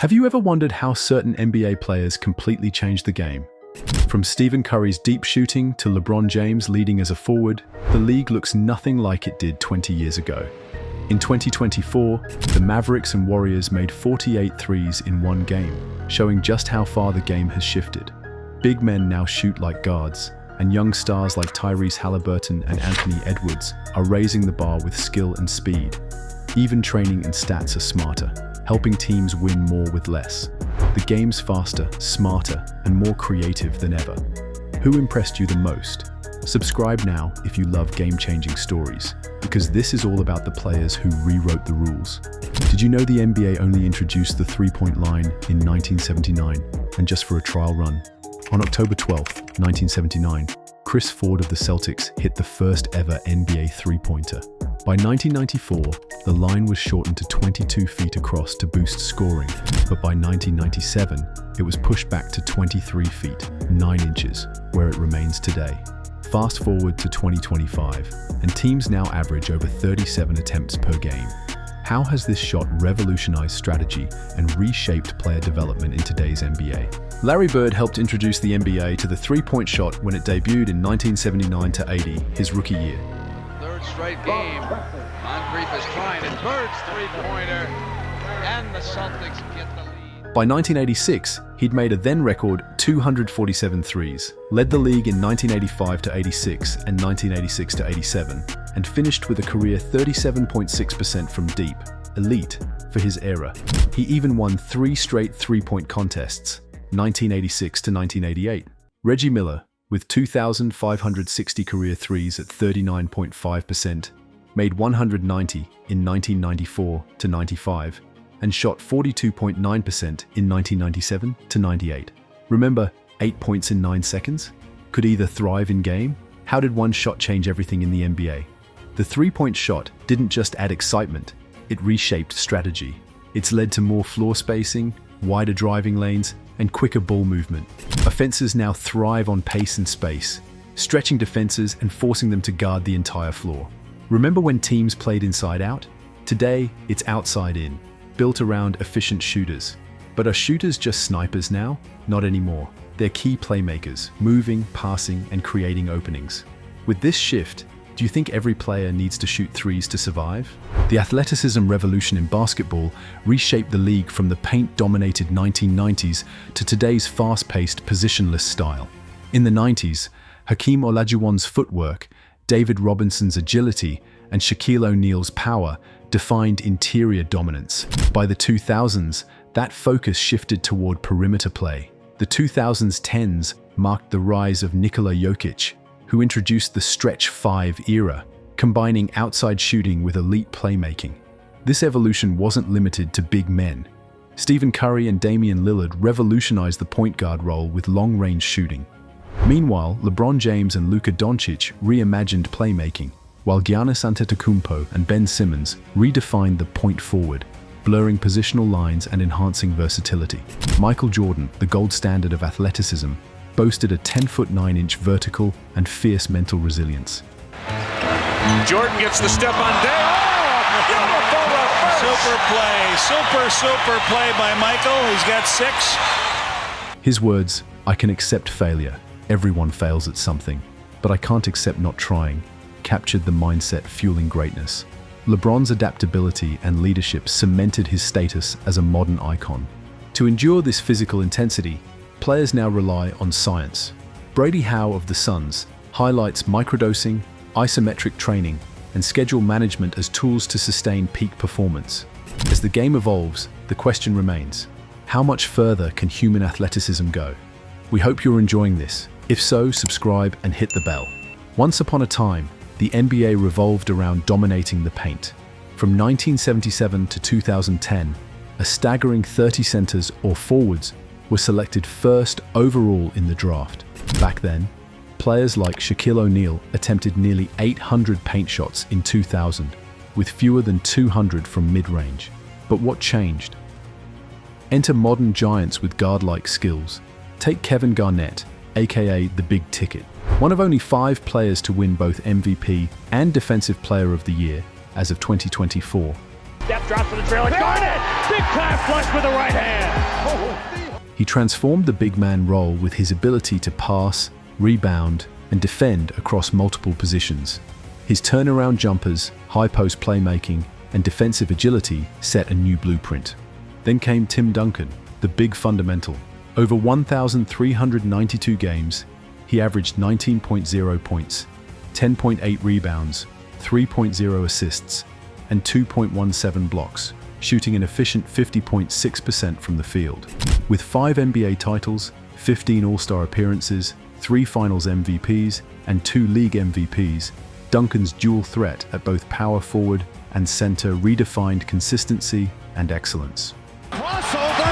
Have you ever wondered how certain NBA players completely changed the game? From Stephen Curry's deep shooting to LeBron James leading as a forward, the league looks nothing like it did 20 years ago. In 2024, the Mavericks and Warriors made 48 threes in one game, showing just how far the game has shifted. Big men now shoot like guards, and young stars like Tyrese Halliburton and Anthony Edwards are raising the bar with skill and speed. Even training and stats are smarter, helping teams win more with less. The game's faster, smarter, and more creative than ever. Who impressed you the most? Subscribe now if you love game-changing stories, because this is all about the players who rewrote the rules. Did you know the NBA only introduced the three-point line in 1979, and just for a trial run? On October 12, 1979, Chris Ford of the Celtics hit the first ever NBA three-pointer. By 1994, the line was shortened to 22 feet across to boost scoring, but by 1997, it was pushed back to 23 feet, 9 inches, where it remains today. Fast forward to 2025, and teams now average over 37 attempts per game. How has this shot revolutionized strategy and reshaped player development in today's NBA? Larry Bird helped introduce the NBA to the three-point shot when it debuted in 1979 to 80, his rookie year. Third straight game. Moncrief is trying, and Bird's three-pointer, and the Celtics get the lead. By 1986, he'd made a then-record 247 threes, led the league in 1985 to 86 and 1986 to 87, and finished with a career 37.6% from deep, elite for his era. He even won 3 straight three-point contests, 1986 to 1988. Reggie Miller, with 2,560 career threes at 39.5%, made 190 in 1994 to 95, and shot 42.9% in 1997 to 98. Remember, 8 points in 9 seconds? Could either thrive in game? How did one shot change everything in the NBA? The three-point shot didn't just add excitement, it reshaped strategy. It's led to more floor spacing, wider driving lanes, and quicker ball movement. Offenses now thrive on pace and space, stretching defenses and forcing them to guard the entire floor. Remember when teams played inside out? Today, it's outside in, built around efficient shooters. But are shooters just snipers now? Not anymore. They're key playmakers, moving, passing, and creating openings. With this shift, do you think every player needs to shoot threes to survive? The athleticism revolution in basketball reshaped the league from the paint-dominated 1990s to today's fast-paced, positionless style. In the 90s, Hakeem Olajuwon's footwork, David Robinson's agility, and Shaquille O'Neal's power defined interior dominance. By the 2000s, that focus shifted toward perimeter play. The 2010s marked the rise of Nikola Jokic, who introduced the Stretch 5 era, combining outside shooting with elite playmaking. This evolution wasn't limited to big men. Stephen Curry and Damian Lillard revolutionized the point guard role with long-range shooting. Meanwhile, LeBron James and Luka Doncic reimagined playmaking, while Giannis Antetokounmpo and Ben Simmons redefined the point forward, blurring positional lines and enhancing versatility. Michael Jordan, the gold standard of athleticism, boasted a 10-foot 9-inch vertical and fierce mental resilience. Jordan gets the step on Day. Oh, beautiful reverse. Super play by Michael. He's got 6. His words, "I can accept failure. Everyone fails at something, but I can't accept not trying," captured the mindset fueling greatness. LeBron's adaptability and leadership cemented his status as a modern icon. To endure this physical intensity, players now rely on science. Brady Howe of the Suns highlights microdosing, isometric training, and schedule management as tools to sustain peak performance. As the game evolves, the question remains, how much further can human athleticism go? We hope you're enjoying this. If so, subscribe and hit the bell. Once upon a time, the NBA revolved around dominating the paint. From 1977 to 2010, a staggering 30 centers or forwards were selected first overall in the draft. Back then, players like Shaquille O'Neal attempted nearly 800 paint shots in 2000, with fewer than 200 from mid-range. But what changed? Enter modern giants with guard-like skills. Take Kevin Garnett, aka the Big Ticket. One of only 5 players to win both MVP and Defensive Player of the Year as of 2024. Step drops for the trailer. Garnett, big time flush with the right hand. He transformed the big man role with his ability to pass, rebound, and defend across multiple positions. His turnaround jumpers, high post playmaking, and defensive agility set a new blueprint. Then came Tim Duncan, the big fundamental. Over 1,392 games, he averaged 19.0 points, 10.8 rebounds, 3.0 assists, and 2.17 blocks, shooting an efficient 50.6% from the field. With 5 NBA titles, 15 All-Star appearances, 3 Finals MVPs, and 2 League MVPs, Duncan's dual threat at both power forward and center redefined consistency and excellence. Crossover.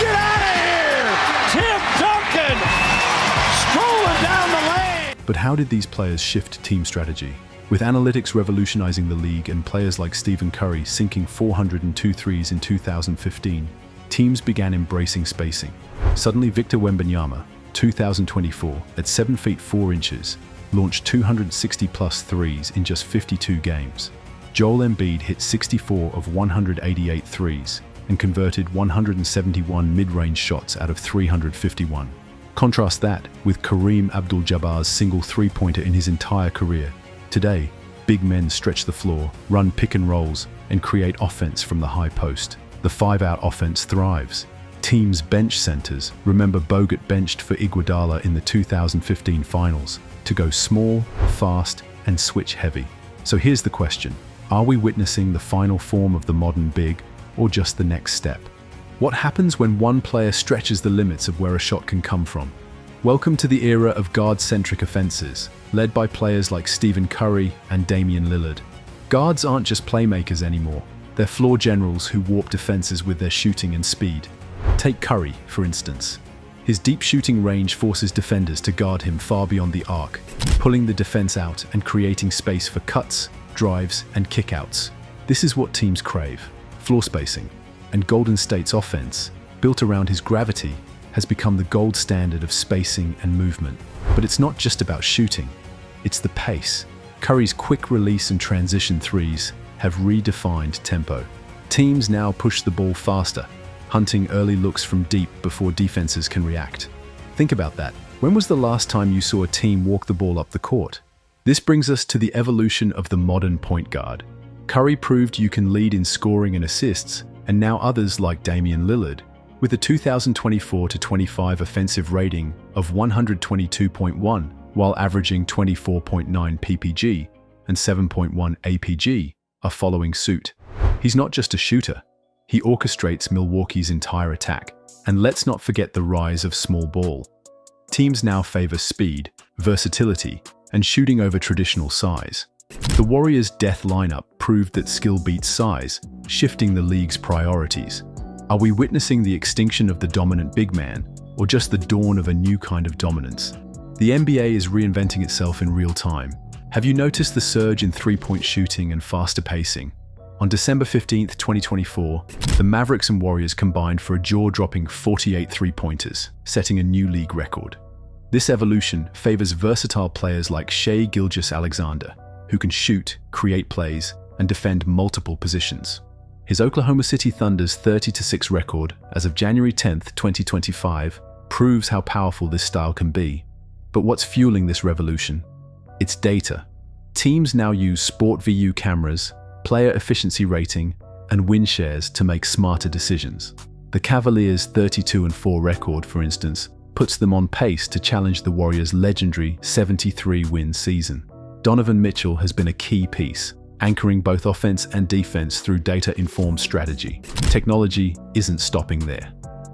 Get out of here! Tim Duncan strolling down the lane. But how did these players shift team strategy? With analytics revolutionizing the league and players like Stephen Curry sinking 402 threes in 2015, teams began embracing spacing. Suddenly Victor Wembanyama, 2024, at 7 feet 4 inches, launched 260-plus threes in just 52 games. Joel Embiid hit 64 of 188 threes and converted 171 mid-range shots out of 351. Contrast that with Kareem Abdul-Jabbar's single three-pointer in his entire career. Today, big men stretch the floor, run pick and rolls, and create offense from the high post. The 5-out offense thrives. Teams bench centers. Remember Bogut benched for Iguodala in the 2015 finals to go small, fast, and switch heavy. So here's the question. Are we witnessing the final form of the modern big, or just the next step? What happens when one player stretches the limits of where a shot can come from? Welcome to the era of guard-centric offenses, led by players like Stephen Curry and Damian Lillard. Guards aren't just playmakers anymore. They're floor generals who warp defenses with their shooting and speed. Take Curry, for instance. His deep shooting range forces defenders to guard him far beyond the arc, pulling the defense out and creating space for cuts, drives, and kickouts. This is what teams crave: floor spacing. And Golden State's offense, built around his gravity, has become the gold standard of spacing and movement. But it's not just about shooting, it's the pace. Curry's quick release and transition threes have redefined tempo. Teams now push the ball faster, hunting early looks from deep before defenses can react. Think about that. When was the last time you saw a team walk the ball up the court? This brings us to the evolution of the modern point guard. Curry proved you can lead in scoring and assists, and now others like Damian Lillard, with a 2024-25 offensive rating of 122.1 while averaging 24.9 PPG and 7.1 APG, are following suit. He's not just a shooter, he orchestrates Milwaukee's entire attack. And let's not forget the rise of small ball. Teams now favor speed, versatility, and shooting over traditional size. The Warriors' death lineup proved that skill beats size, shifting the league's priorities. Are we witnessing the extinction of the dominant big man, or just the dawn of a new kind of dominance? The NBA is reinventing itself in real time. Have you noticed the surge in three-point shooting and faster pacing? On December 15, 2024, the Mavericks and Warriors combined for a jaw-dropping 48 three-pointers, setting a new league record. This evolution favors versatile players like Shai Gilgeous-Alexander, who can shoot, create plays, and defend multiple positions. His Oklahoma City Thunder's 30-6 record as of January 10, 2025, proves how powerful this style can be. But what's fueling this revolution? It's data. Teams now use SportVU cameras, player efficiency rating, and win shares to make smarter decisions. The Cavaliers' 32-4 record, for instance, puts them on pace to challenge the Warriors' legendary 73-win season. Donovan Mitchell has been a key piece, anchoring both offense and defense through data-informed strategy. Technology isn't stopping there.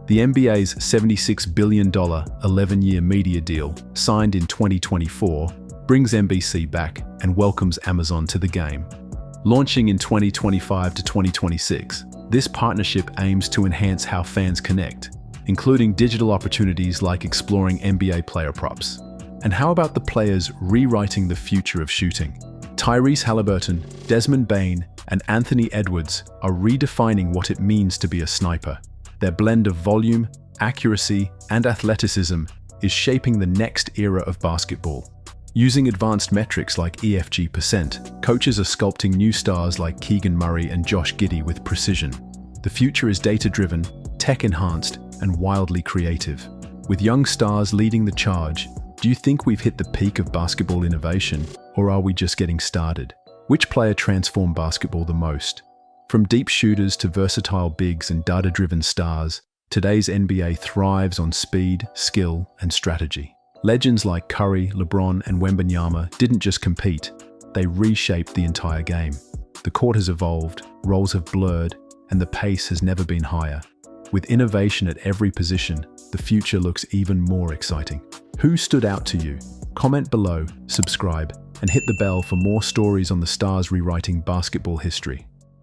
The NBA's $76 billion 11-year media deal, signed in 2024, brings NBC back and welcomes Amazon to the game. Launching in 2025 to 2026, this partnership aims to enhance how fans connect, including digital opportunities like exploring NBA player props. And how about the players rewriting the future of shooting? Tyrese Halliburton, Desmond Bane, and Anthony Edwards are redefining what it means to be a sniper. Their blend of volume, accuracy, and athleticism is shaping the next era of basketball. Using advanced metrics like EFG%, coaches are sculpting new stars like Keegan Murray and Josh Giddey with precision. The future is data-driven, tech-enhanced, and wildly creative. With young stars leading the charge, do you think we've hit the peak of basketball innovation, or are we just getting started? Which player transformed basketball the most? From deep shooters to versatile bigs and data-driven stars, today's NBA thrives on speed, skill, and strategy. Legends like Curry, LeBron, and Wembanyama didn't just compete, they reshaped the entire game. The court has evolved, roles have blurred, and the pace has never been higher. With innovation at every position, the future looks even more exciting. Who stood out to you? Comment below, subscribe, and hit the bell for more stories on the stars rewriting basketball history.